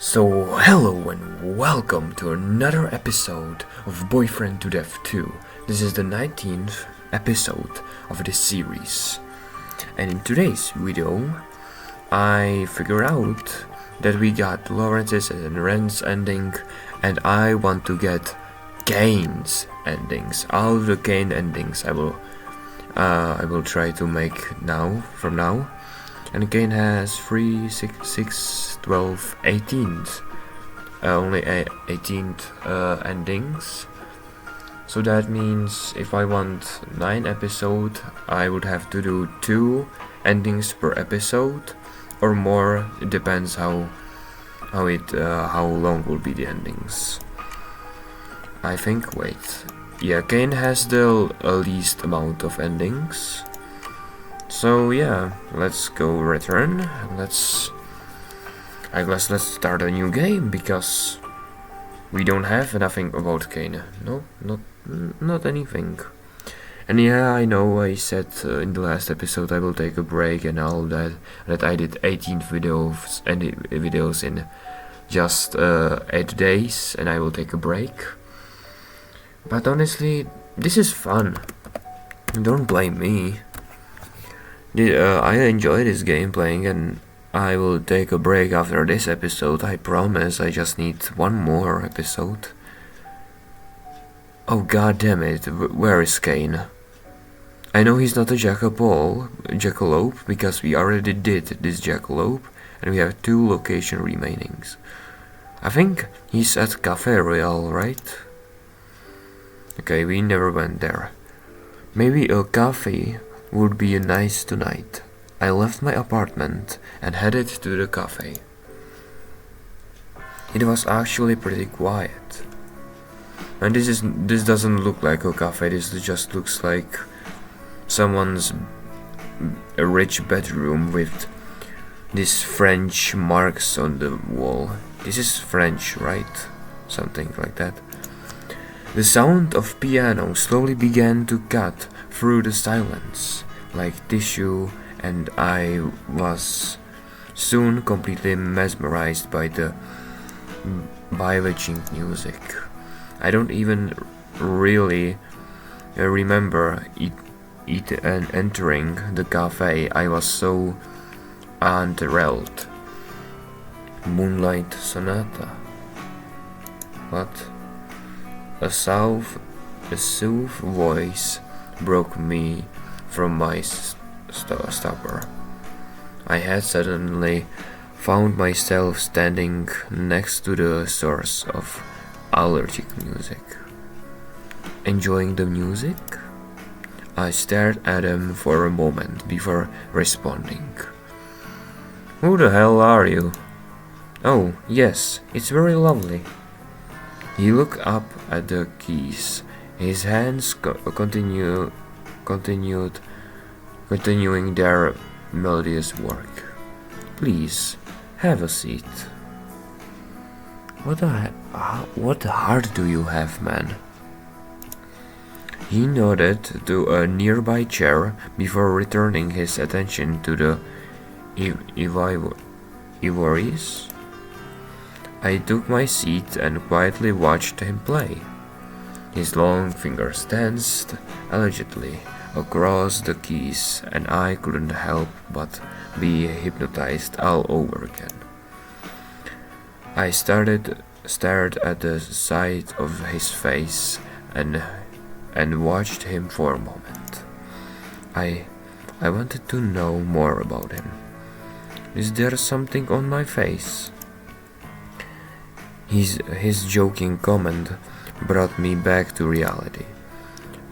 So, hello and welcome to another episode of Boyfriend to Death 2. This is the 19th episode of this series. And in today's video, I figure out that we got Lawrence's and Ren's ending, and I want to get Cain's endings. All of the Cain endings I will try to make from now. And Kane has 3, 6, 12, 18th. Only 18th endings. So that means if I want 9 episodes, I would have to do 2 endings per episode, or more. It depends how long will be the endings. I think. Wait. Yeah, Kane has the least amount of endings. So yeah, let's go return. I guess let's start a new game because we don't have nothing about Cain. No, not anything. And yeah, I know I said in the last episode I will take a break and all that I did 18 videos in just 8 days, and I will take a break. But honestly, this is fun. Don't blame me. I enjoy this game playing, and I will take a break after this episode, I promise. I just need one more episode. Oh god damn it, where is Cain? I know he's not a jackalope, because we already did this jackalope, and we have 2 location remainings. I think he's at Cafe Royale, right? Okay, we never went there. Maybe a cafe would be nice tonight. I left my apartment and headed to the cafe. It was actually pretty quiet. And this doesn't look like a cafe, this just looks like someone's a rich bedroom with these French marks on the wall. This is French, right? Something like that. The sound of piano slowly began to cut through the silence like tissue, and I was soon completely mesmerized by the bewitching music. I don't even really remember it entering the cafe. I was so enthralled. Moonlight Sonata. What? A soft voice broke me from my stupor. I had suddenly found myself standing next to the source of allergic music. Enjoying the music? I stared at him for a moment before responding. Who the hell are you? Oh, yes, it's very lovely. He looked up at the keys. His hands continuing their melodious work. Please, have a seat. What heart do you have, man? He nodded to a nearby chair before returning his attention to the ivories. I took my seat and quietly watched him play. His long fingers danced allegedly across the keys, and I couldn't help but be hypnotized all over again. I stared at the side of his face and watched him for a moment. I wanted to know more about him. Is there something on my face? His joking comment brought me back to reality.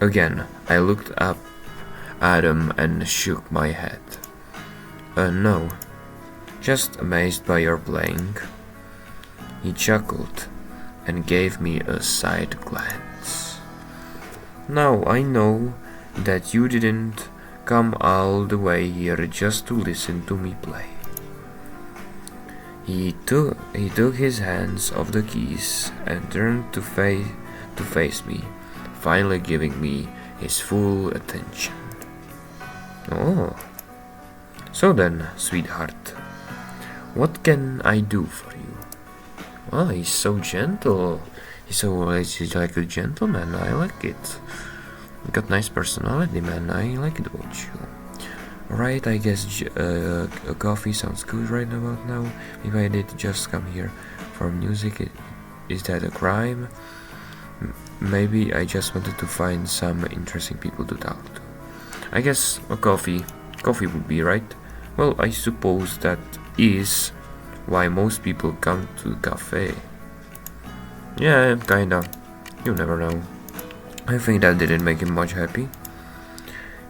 Again, I looked up at him and shook my head. No, just amazed by your playing. He chuckled and gave me a side glance. Now I know that you didn't come all the way here just to listen to me play. He took his hands off the keys and turned to face me, finally giving me his full attention. Oh, so then, sweetheart, what can I do for you? Oh, he's so gentle. He's like a gentleman. I like it. You got nice personality, man. I like it about you. Alright, I guess a coffee sounds good right about now. Maybe I did just come here for music. Is that a crime? Maybe I just wanted to find some interesting people to talk to. I guess a coffee would be right. Well, I suppose that is why most people come to the cafe. Yeah, kinda. You never know. I think that didn't make him much happy.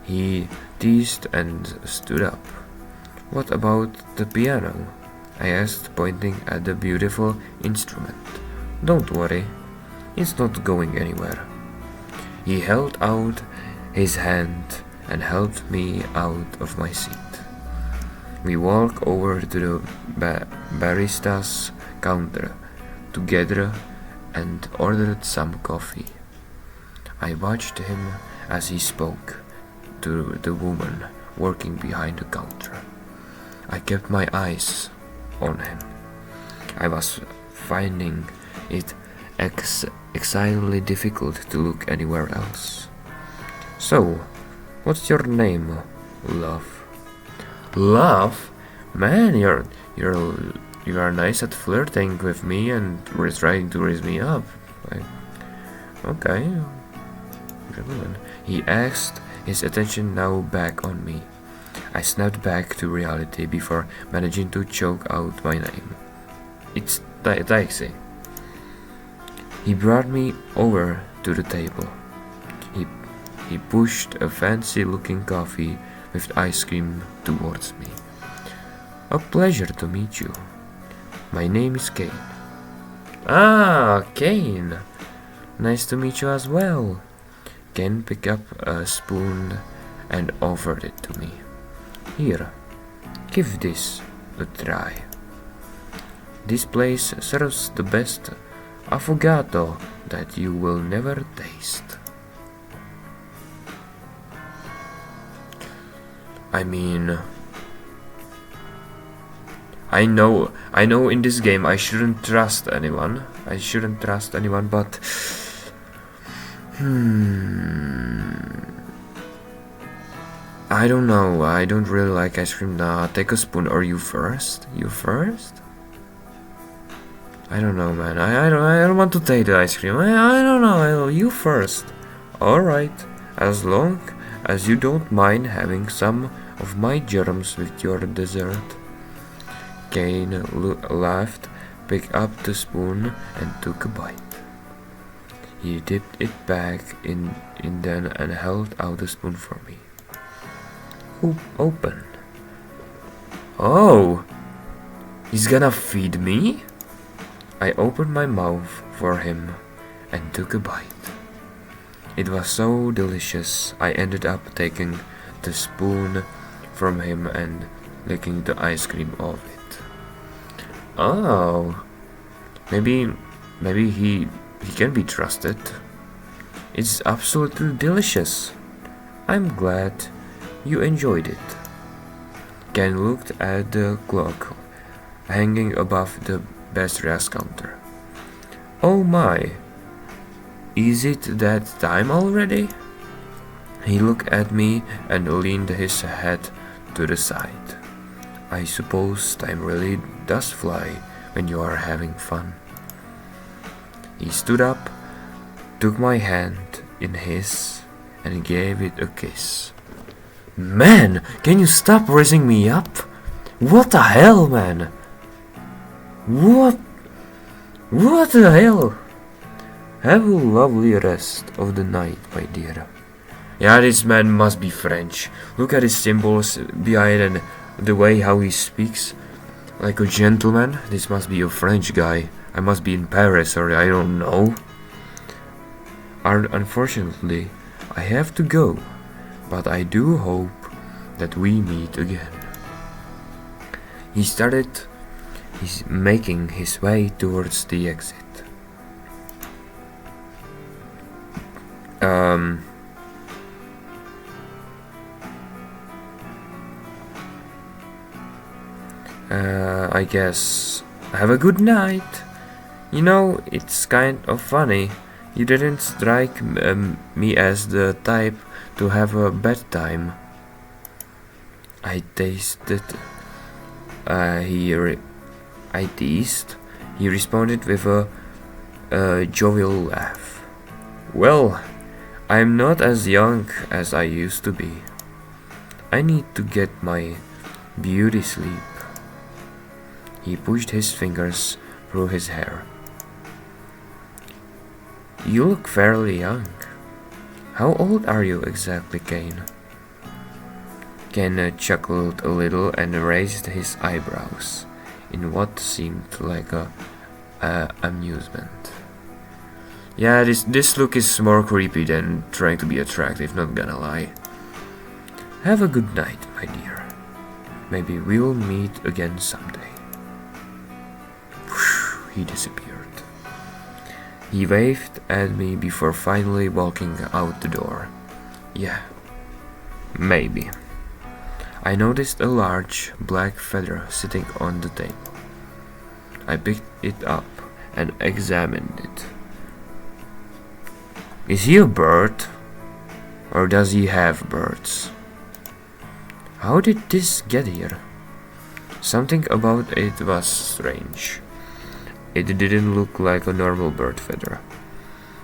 He teased and stood up. What about the piano? I asked, pointing at the beautiful instrument. Don't worry, it's not going anywhere. He held out his hand and helped me out of my seat. We walked over to the barista's counter together and ordered some coffee. I watched him as he spoke to the woman working behind the counter. I kept my eyes on him. I was finding it excitedly difficult to look anywhere else. So, what's your name, love? Love? Man, you are nice at flirting with me and trying to raise me up. Okay. He asked, his attention now back on me. I snapped back to reality before managing to choke out my name. It's Taxi. He brought me over to the table. He pushed a fancy-looking coffee with ice cream towards me. A pleasure to meet you. My name is Cain. Ah, Kane. Nice to meet you as well. Ken picked up a spoon and offered it to me. Here, give this a try. This place serves the best affogato that you will never taste. I mean, I know in this game I shouldn't trust anyone. But I don't know. I don't really like ice cream. Nah, take a spoon. Or you first? You first? I don't know, man. I don't want to take the ice cream. I don't know. You first. Alright. As long as you don't mind having some of my germs with your dessert. Cain laughed, picked up the spoon, and took a bite. He dipped it back in then and held out the spoon for me. Open. Oh! He's gonna feed me? I opened my mouth for him and took a bite. It was so delicious, I ended up taking the spoon from him and licking the ice cream off it. Oh, maybe he can be trusted. It's absolutely delicious. I'm glad you enjoyed it. Ken looked at the clock hanging above the barista's counter. Oh my, is it that time already? He looked at me and leaned his head to the side. I suppose time really does fly when you are having fun. He stood up, took my hand in his, and gave it a kiss. Man, can you stop raising me up? What the hell, man? What the hell? Have a lovely rest of the night, my dear. Yeah, this man must be French. Look at his symbols behind and the way how he speaks. Like a gentleman. This must be a French guy. I must be in Paris, or I don't know. Unfortunately, I have to go, but I do hope that we meet again. He's making his way towards the exit. I guess have a good night. You know, it's kind of funny. You didn't strike me as the type to have a bad time. I tasted. I teased. He responded with a jovial laugh. Well, I'm not as young as I used to be. I need to get my beauty sleep. He pushed his fingers through his hair. You look fairly young. How old are you exactly, Kane? Kane chuckled a little and raised his eyebrows in what seemed like a amusement. Yeah, this look is more creepy than trying to be attractive, not gonna lie. Have a good night, my dear. Maybe we'll meet again someday. Whew, he disappeared. He waved at me before finally walking out the door. Yeah, maybe. I noticed a large black feather sitting on the table. I picked it up and examined it. Is he a bird? Or does he have birds? How did this get here? Something about it was strange. It didn't look like a normal bird feather.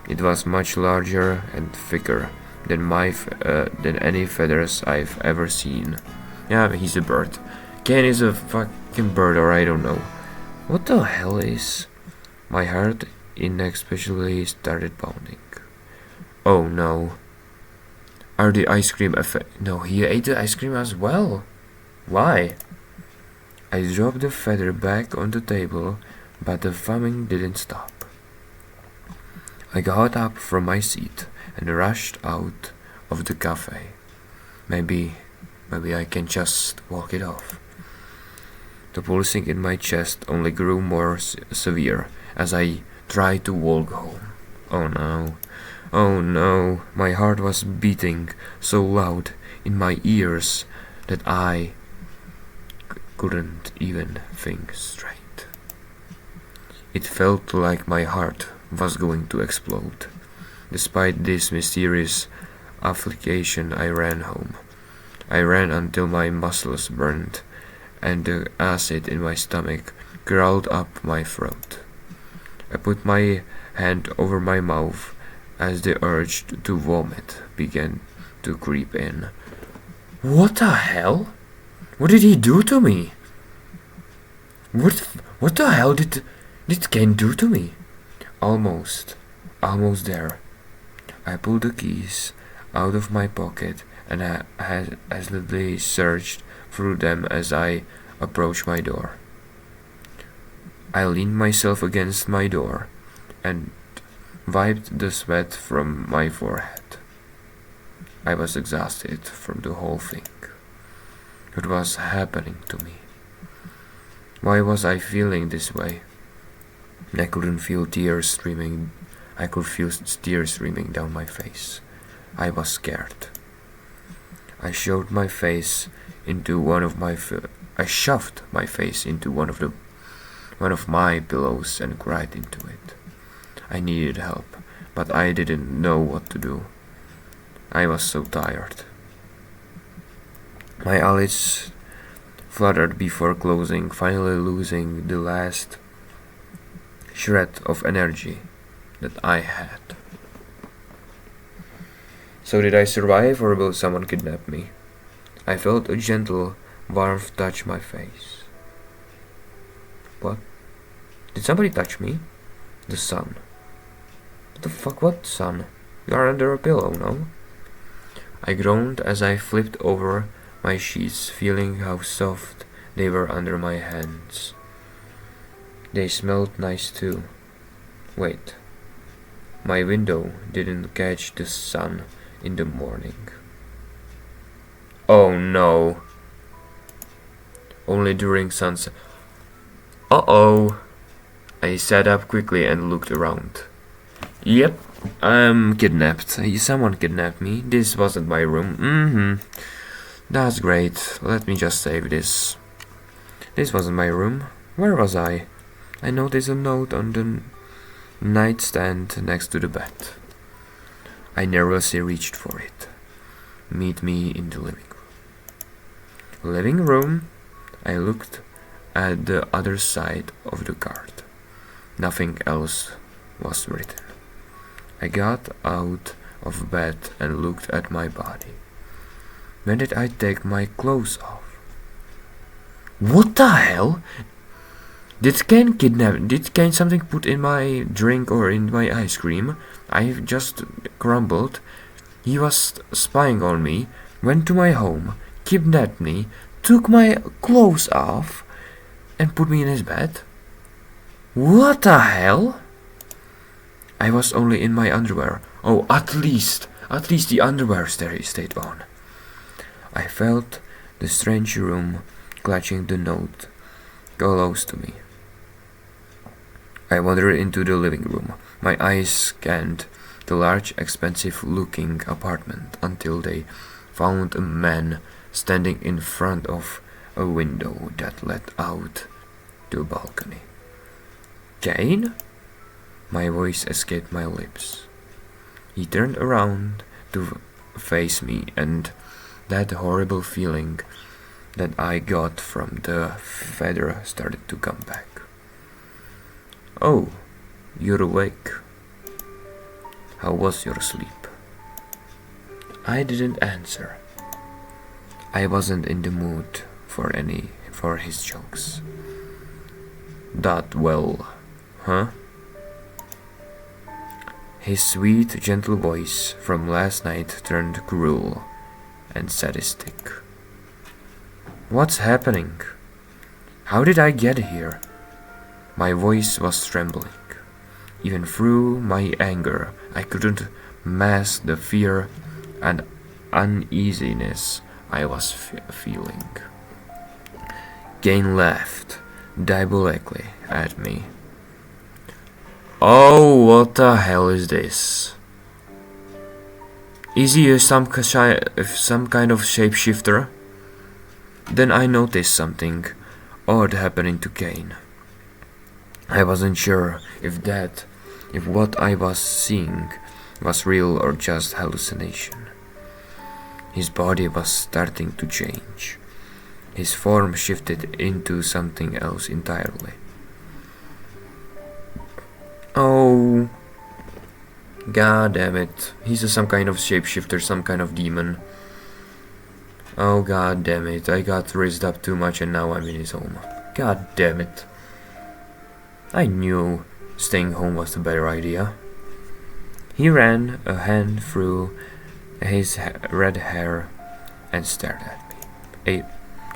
It was much larger and thicker than any feathers I've ever seen. Yeah, he's a bird. Cain is a fucking bird, or I don't know. What the hell is? My heart inexplicably started pounding. Oh no. Are the ice cream No, he ate the ice cream as well. Why? I dropped the feather back on the table, but the thumbing didn't stop. I got up from my seat and rushed out of the cafe. Maybe I can just walk it off. The pulsing in my chest only grew more severe as I tried to walk home. Oh no. Oh no, my heart was beating so loud in my ears that I couldn't even think straight. It felt like my heart was going to explode. Despite this mysterious affliction, I ran home. I ran until my muscles burned and the acid in my stomach crawled up my throat. I put my hand over my mouth as the urge to vomit began to creep in. What the hell? What did he do to me? What the hell did Cain do to me? Almost there. I pulled the keys out of my pocket and I hesitantly searched through them as I approached my door. I leaned myself against my door and wiped the sweat from my forehead. I was exhausted from the whole thing. What was happening to me? Why was I feeling this way? I could feel tears streaming down my face. I was scared. I shoved my face into one of my pillows and cried into it. I needed help, but I didn't know what to do. I was so tired. My eyelids fluttered before closing, finally losing the last shred of energy that I had. So did I survive, or will someone kidnap me? I felt a gentle warmth touch my face. What? Did somebody touch me? The sun. What the fuck, what sun? You are under a pillow, no? I groaned as I flipped over my sheets, feeling how soft they were under my hands. They smelled nice too. Wait. My window didn't catch the sun in the morning. Oh no. Only during sunset. Uh-oh. I sat up quickly and looked around. Yep, I'm kidnapped. Someone kidnapped me. This wasn't my room. That's great. Let me just save this. This wasn't my room. Where was I? I noticed a note on the nightstand next to the bed. I nervously reached for it. Meet me in the living room. Living room? I looked at the other side of the card. Nothing else was written. I got out of bed and looked at my body. When did I take my clothes off? What the hell? Did Cain something put in my drink or in my ice cream? I just crumbled. He was spying on me, went to my home, kidnapped me, took my clothes off, and put me in his bed? What the hell? I was only in my underwear. Oh, at least the underwear stayed on. I felt the strange room clutching the note close to me. I wandered into the living room. My eyes scanned the large, expensive-looking apartment until they found a man standing in front of a window that led out to a balcony. Cain? My voice escaped my lips. He turned around to face me, and that horrible feeling that I got from the feather started to come back. Oh, you're awake. How was your sleep? I didn't answer. I wasn't in the mood for his jokes. That well, huh? His sweet, gentle voice from last night turned cruel and sadistic. What's happening? How did I get here? My voice was trembling. Even through my anger, I couldn't mask the fear and uneasiness I was feeling. Cain laughed diabolically at me. Oh, what the hell is this? Is he some kind of shapeshifter? Then I noticed something odd happening to Cain. I wasn't sure if what I was seeing was real or just hallucination. His body was starting to change. His form shifted into something else entirely. Oh, god damn it. He's some kind of shapeshifter, some kind of demon. Oh god damn it, I got raised up too much and now I'm in his home. God damn it. I knew staying home was the better idea. He ran a hand through his red hair and stared at me.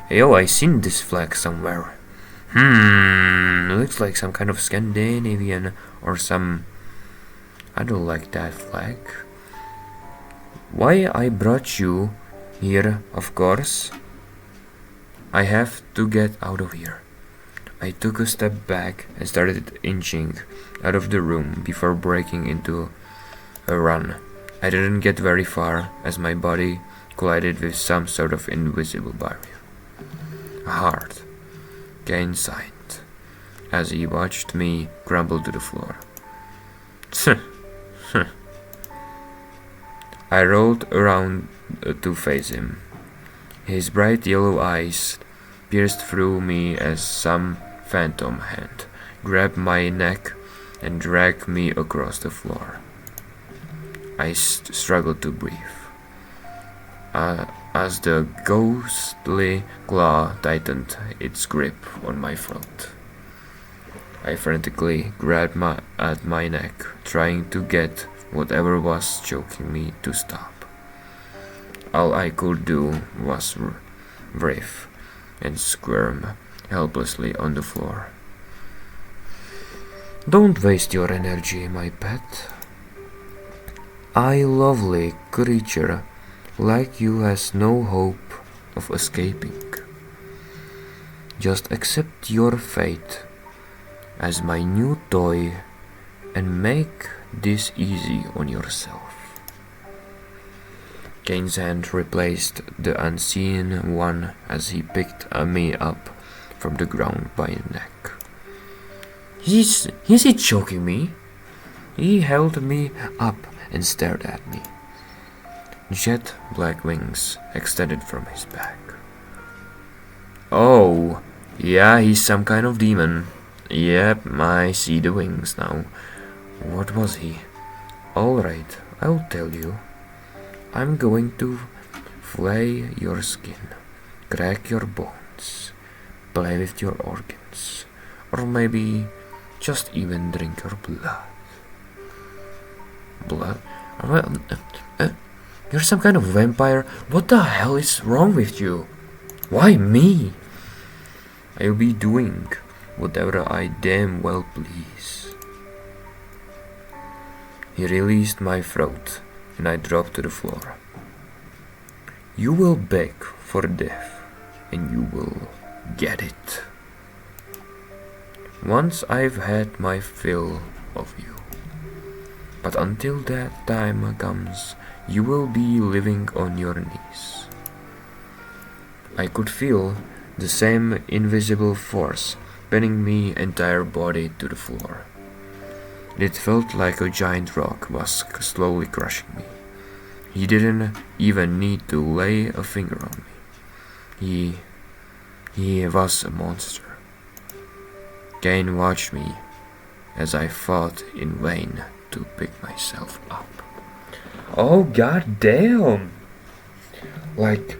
Hey, oh, I seen this flag somewhere. Looks like some kind of Scandinavian or some... I don't like that flag. Why I brought you here, of course. I have to get out of here. I took a step back and started inching out of the room before breaking into a run. I didn't get very far as my body collided with some sort of invisible barrier. A heart. Cain sighed as he watched me crumble to the floor. I rolled around to face him. His bright yellow eyes pierced through me as some phantom hand grabbed my neck and dragged me across the floor. I struggled to breathe as the ghostly claw tightened its grip on my throat. I frantically grabbed at my neck, trying to get whatever was choking me to stop. All I could do was writhe and squirm helplessly on the floor. Don't waste your energy, my pet. A lovely creature like you has no hope of escaping. Just accept your fate as my new toy and make this easy on yourself. Cain's hand replaced the unseen one as he picked me up from the ground by the neck. Is he choking me? He held me up and stared at me. Jet black wings extended from his back. Oh, yeah, he's some kind of demon. Yep, I see the wings now. What was he? Alright, I'll tell you. I'm going to flay your skin, crack your bones, play with your organs, or maybe just even drink your blood. Blood? You're some kind of vampire. What the hell is wrong with you? Why me? I'll be doing whatever I damn well please. He released my throat, and I dropped to the floor. You will beg for death, and you will get it. Once I've had my fill of you. But until that time comes, you will be living on your knees. I could feel the same invisible force pinning me entire body to the floor. It felt like a giant rock was slowly crushing me. He didn't even need to lay a finger on me. He was a monster. Cain watched me as I fought in vain to pick myself up. Oh god damn! Like,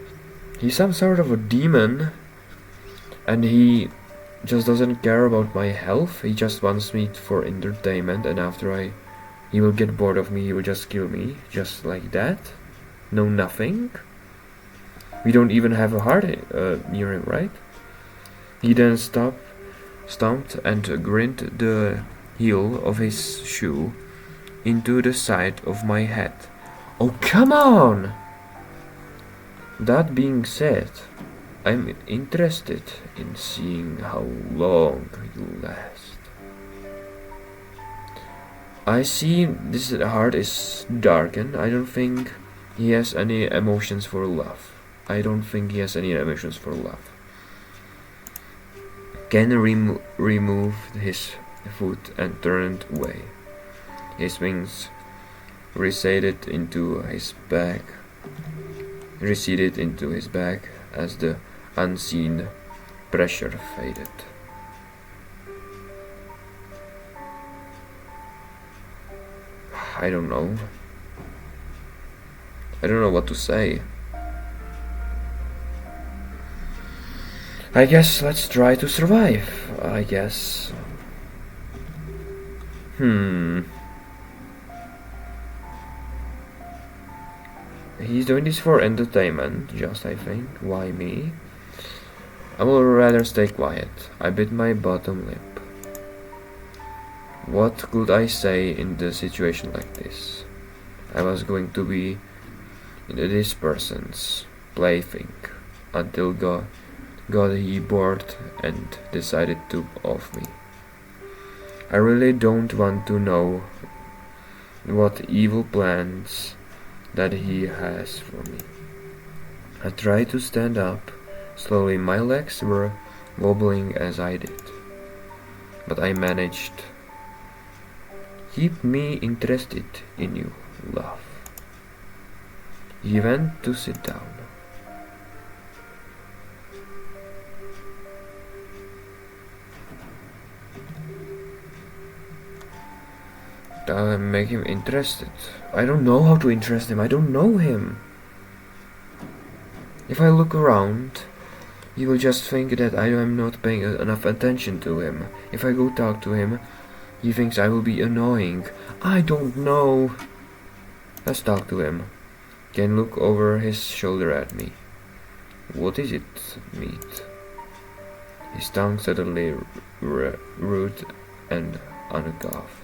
he's some sort of a demon, and he just doesn't care about my health. He just wants me for entertainment, and after he will get bored of me, he will just kill me, just like that. No nothing. We don't even have a heart near him, right? He then stomped and grinned the heel of his shoe into the side of my head. Oh, come on! That being said, I'm interested in seeing how long you last. I see this heart is darkened. I don't think he has any emotions for love. Ken removed his foot and turned away. His wings receded into his back as the unseen pressure faded. I don't know what to say. I guess let's try to survive, I guess. He's doing this for entertainment, just I think. Why me? I will rather stay quiet. I bit my bottom lip. What could I say in a situation like this? I was going to be this person's plaything until God he bored and decided to off me. I really don't want to know what evil plans that he has for me. I tried to stand up. Slowly my legs were wobbling as I did. But I managed. Keep me interested in you, love. He went to sit down. Make him interested. I don't know how to interest him. I don't know him. If I look around, he will just think that I am not paying enough attention to him. If I go talk to him, he thinks I will be annoying. I don't know. Let's talk to him. Can look over his shoulder at me. What is it, meat? His tongue suddenly rude and uncouth.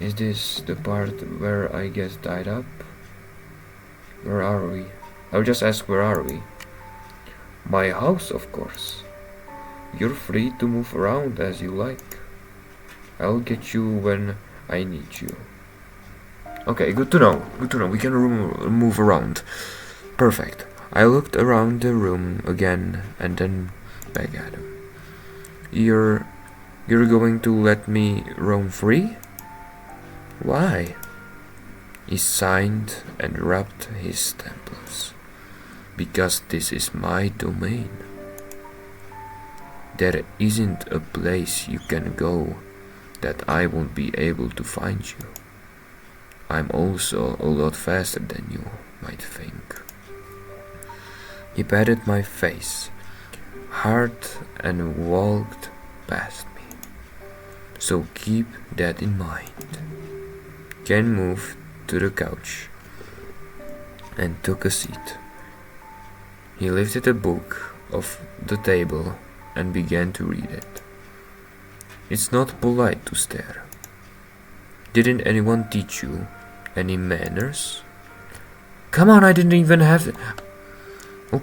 Is this the part where I get tied up? Where are we? I'll just ask, where are we? My house, of course. You're free to move around as you like. I'll get you when I need you. Okay, good to know. We can move around. Perfect. I looked around the room again and then back at him. You're going to let me roam free? Why? He signed and rubbed his temples. Because this is my domain. There isn't a place you can go that I won't be able to find you. I'm also a lot faster than you might think. He patted my face hard and walked past me. So keep that in mind. Ken moved to the couch and took a seat. He lifted a book off the table and began to read it. It's not polite to stare. Didn't anyone teach you any manners? Come on, I didn't even have... Oh.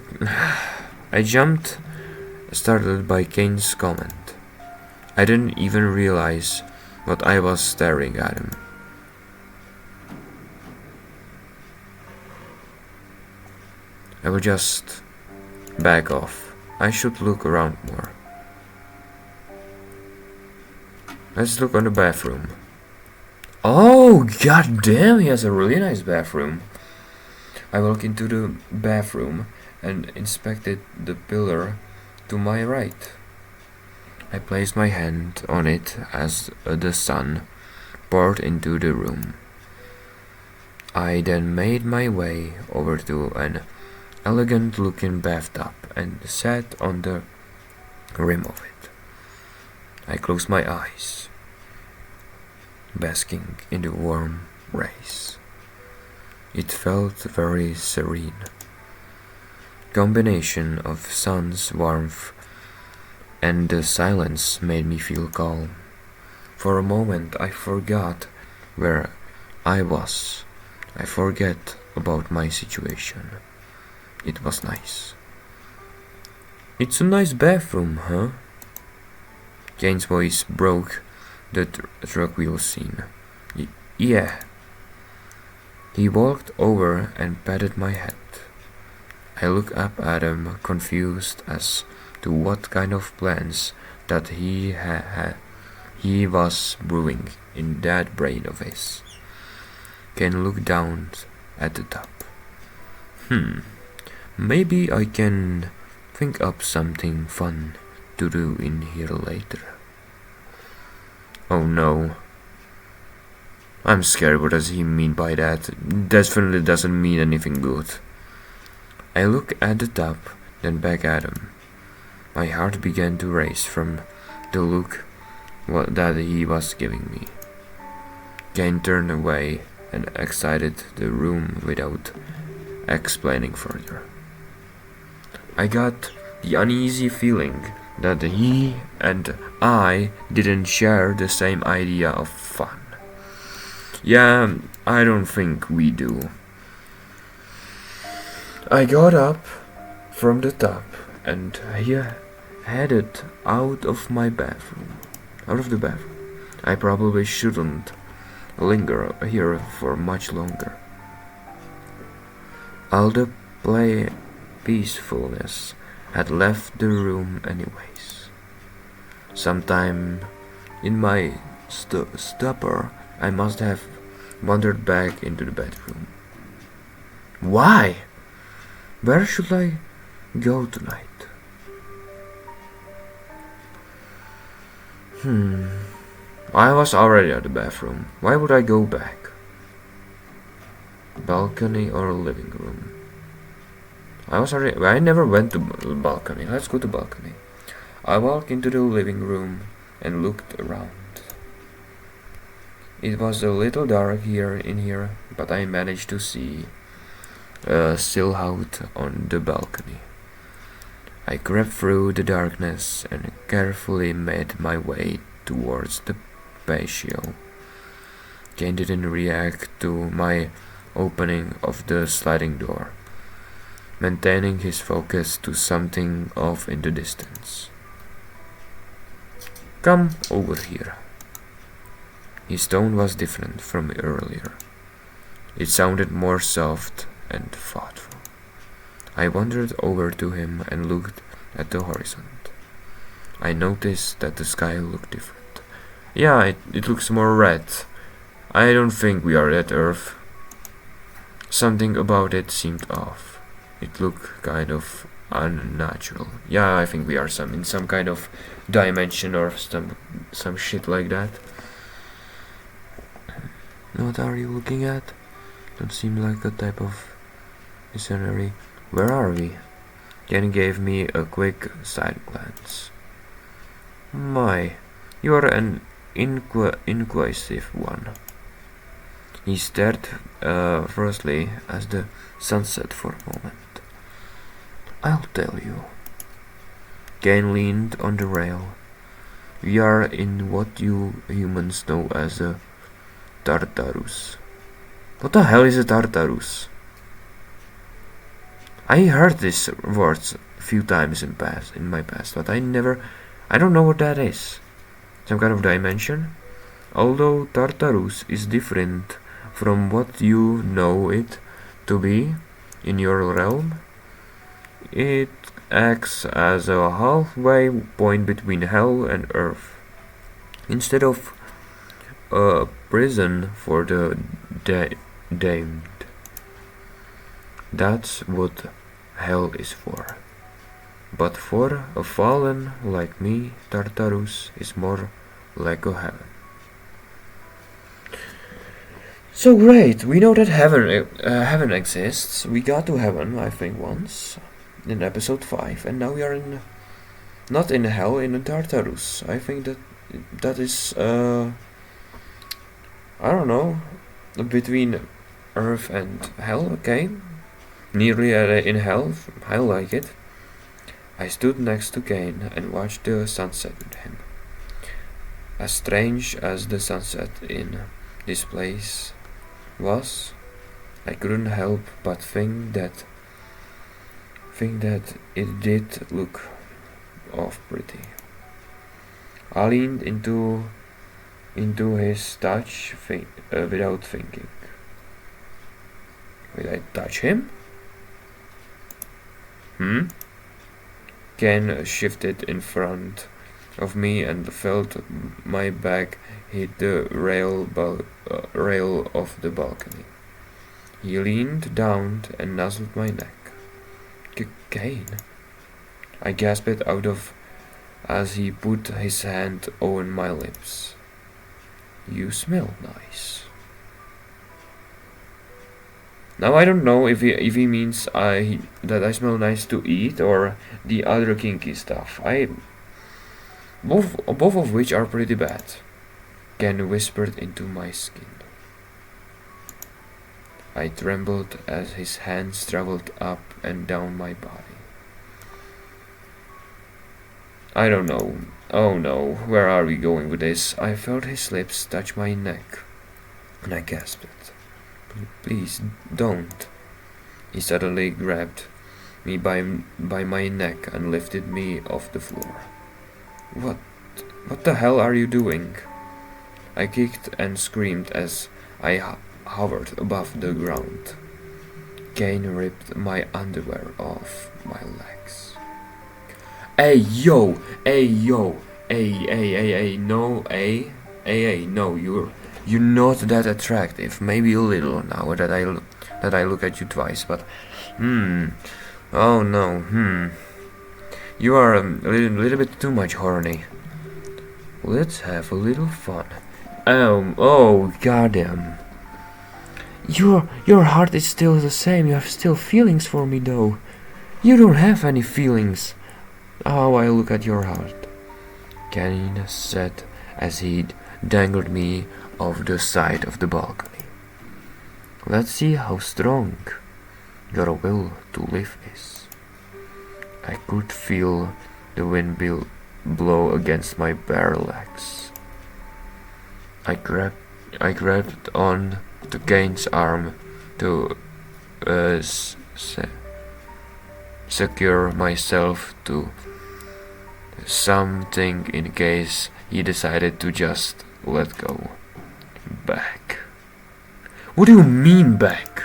I jumped, startled by Kane's comment. I didn't even realize what I was staring at him. I would just back off. I should look around more. Let's look on the bathroom. Oh, god damn, he has a really nice bathroom. I walked into the bathroom and inspected the pillar to my right. I placed my hand on it as the sun poured into the room. I then made my way over to an elegant-looking bathtub and sat on the rim of it. I closed my eyes, basking in the warm rays. It felt very serene. Combination of sun's warmth and the silence made me feel calm. For a moment I forgot where I was. I forget about my situation. It was nice. It's a nice bathroom, huh? Kane's voice broke the truck wheel scene. Yeah. He walked over and patted my head. I looked up at him, confused as to what kind of plans that he was brewing in that brain of his. Kane looked down at the top. Maybe I can think up something fun to do in here later. Oh no. I'm scared. What does he mean by that? Definitely doesn't mean anything good. I looked at the top, then back at him. My heart began to race from the look that he was giving me. Kane turned away and exited the room without explaining further. I got the uneasy feeling that he and I didn't share the same idea of fun. Yeah, I don't think we do. I got up from the tub and headed out of the bathroom. I probably shouldn't linger here for much longer. All the peacefulness had left the room anyways. Sometime in my stupor, I must have wandered back into the bedroom. Why? Where should I go tonight? I was already at the bathroom. Why would I go back? Balcony or living room? I never went to balcony. Let's go to balcony. I walked into the living room and looked around. It was a little dark in here, but I managed to see a silhouette on the balcony. I crept through the darkness and carefully made my way towards the patio. Kane didn't react to my opening of the sliding door, maintaining his focus to something off in the distance. Come over here. His tone was different from earlier. It sounded more soft and thoughtful. I wandered over to him and looked at the horizon. I noticed that the sky looked different. Yeah, it looks more red. I don't think we are at Earth. Something about it seemed off. It looked kind of unnatural. Yeah, I think we are in some kind of dimension or some shit like that. What are you looking at? Don't seem like a type of scenery. Where are we? Ken gave me a quick side glance. My, you are an inquisitive one. He stared firstly at the sunset for a moment. I'll tell you. Cain leaned on the rail. We are in what you humans know as a Tartarus. What the hell is a Tartarus? I heard this word a few times in my past, but I don't know what that is. Some kind of dimension? Although Tartarus is different from what you know it to be in your realm, it acts as a halfway point between hell and earth. Instead of a prison for the damned. That's what hell is for. But for a fallen like me, Tartarus is more like a heaven. So great, we know that heaven exists. We got to heaven, I think, once in episode 5, and now we are not in hell, in Tartarus. I think that is I don't know, between earth and hell. Okay, nearly in hell. I like it. I stood next to Kane and watched the sunset with him. As strange as the sunset in this place was, I couldn't help but think that it did look off pretty. I leaned into his touch without thinking. Will I touch him? Ken shifted in front of me and felt my back hit the rail of the balcony. He leaned down and nuzzled my neck. Cain, I gasped out of as he put his hand on my lips. You smell nice. Now I don't know if he means that I smell nice to eat or the other kinky stuff. Both of which are pretty bad. Ken whispered into my skin. I trembled as his hands traveled up and down my body. I don't know. Oh no, where are we going with this? I felt his lips touch my neck, and I gasped. Please don't. He suddenly grabbed me by my neck and lifted me off the floor. What the hell are you doing? I kicked and screamed as I hovered above the ground. Cain ripped my underwear off my legs. Hey yo, no, you're not that attractive. Maybe a little now that I look at you twice, but oh no, you are a little bit too much horny. Let's have a little fun. Oh goddamn. Your heart is still the same. You have still feelings for me, though. You don't have any feelings. Oh, I look at your heart, Cain said as he dangled me off the side of the balcony. Let's see how strong your will to live is. I could feel the wind blow against my bare legs. I grabbed on to Kane's arm to secure myself to something in case he decided to just let go. Back. What do you mean back?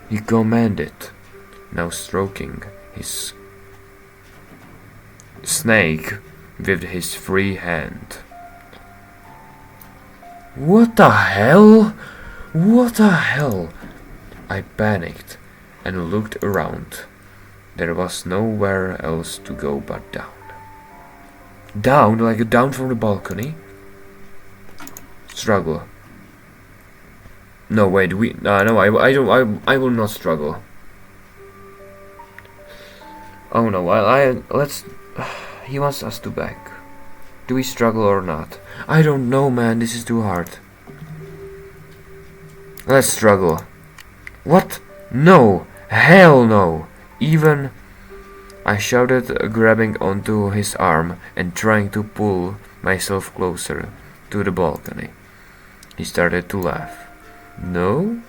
He commanded, now stroking his snake with his free hand. What the hell? What the hell? I panicked and looked around. There was nowhere else to go but down. Down? Like down from the balcony? Struggle. No, wait, I will not struggle. Oh no, let's... He wants us to back. Do we struggle or not? I don't know, man, this is too hard. Let's struggle. What? No! Hell no! Even... I shouted, grabbing onto his arm and trying to pull myself closer to the balcony. He started to laugh. No?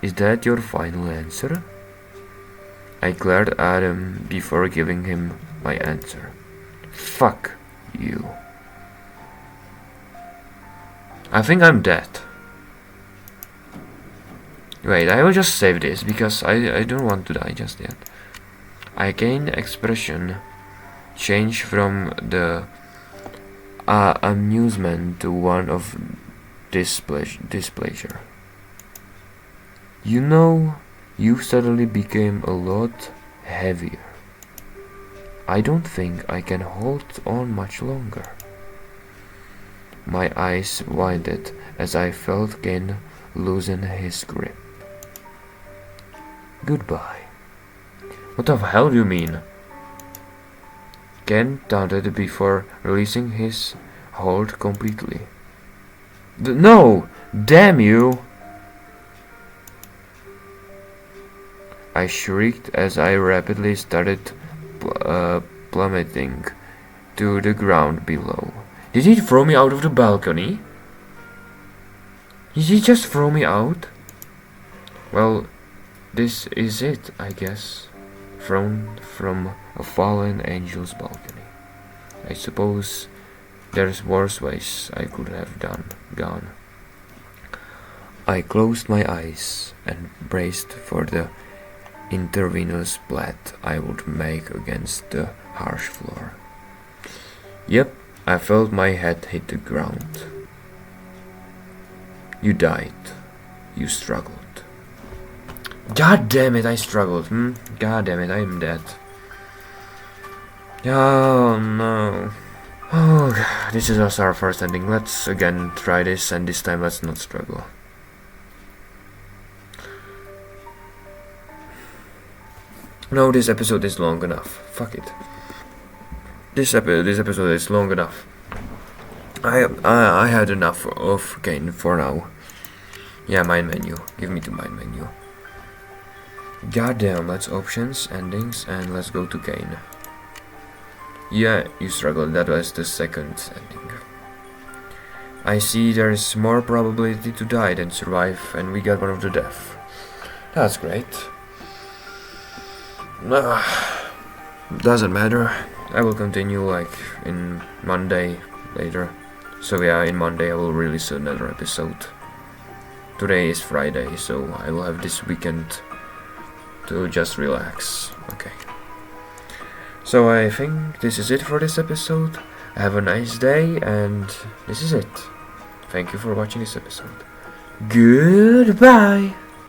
Is that your final answer? I glared at him before giving him my answer. Fuck you. I think I'm dead. Wait, I will just save this because I don't want to die just yet. I gained expression change from the amusement to one of displeasure. You know, you suddenly became a lot heavier. I don't think I can hold on much longer. My eyes widened as I felt Cain loosen his grip. Goodbye. What the hell do you mean? Cain taunted before releasing his hold completely. No! Damn you! I shrieked as I rapidly started plummeting to the ground below. Did he throw me out of the balcony? Did he just throw me out? Well, this is it, I guess. Thrown from a fallen angel's balcony. I suppose there's worse ways I could have gone. I closed my eyes and braced for the intravenous splat I would make against the harsh floor. Yep, I felt my head hit the ground. You died. You struggled. God damn it, I struggled. God damn it, I am dead. Oh no. Oh god, this is also our first ending. Let's again try this, and this time let's not struggle. No, this episode is long enough. Fuck it. This episode is long enough. I had enough of Cain for now. Yeah, mind menu. Give me the mind menu. Goddamn, let's options, endings, and let's go to Cain. Yeah, you struggled. That was the second ending. I see there's more probability to die than survive, and we got one of the death. That's great. Doesn't matter. I will continue like in Monday later. So yeah, in Monday I will release another episode. Today is Friday, so I will have this weekend to just relax. Okay. So I think this is it for this episode. Have a nice day, and this is it. Thank you for watching this episode. Goodbye!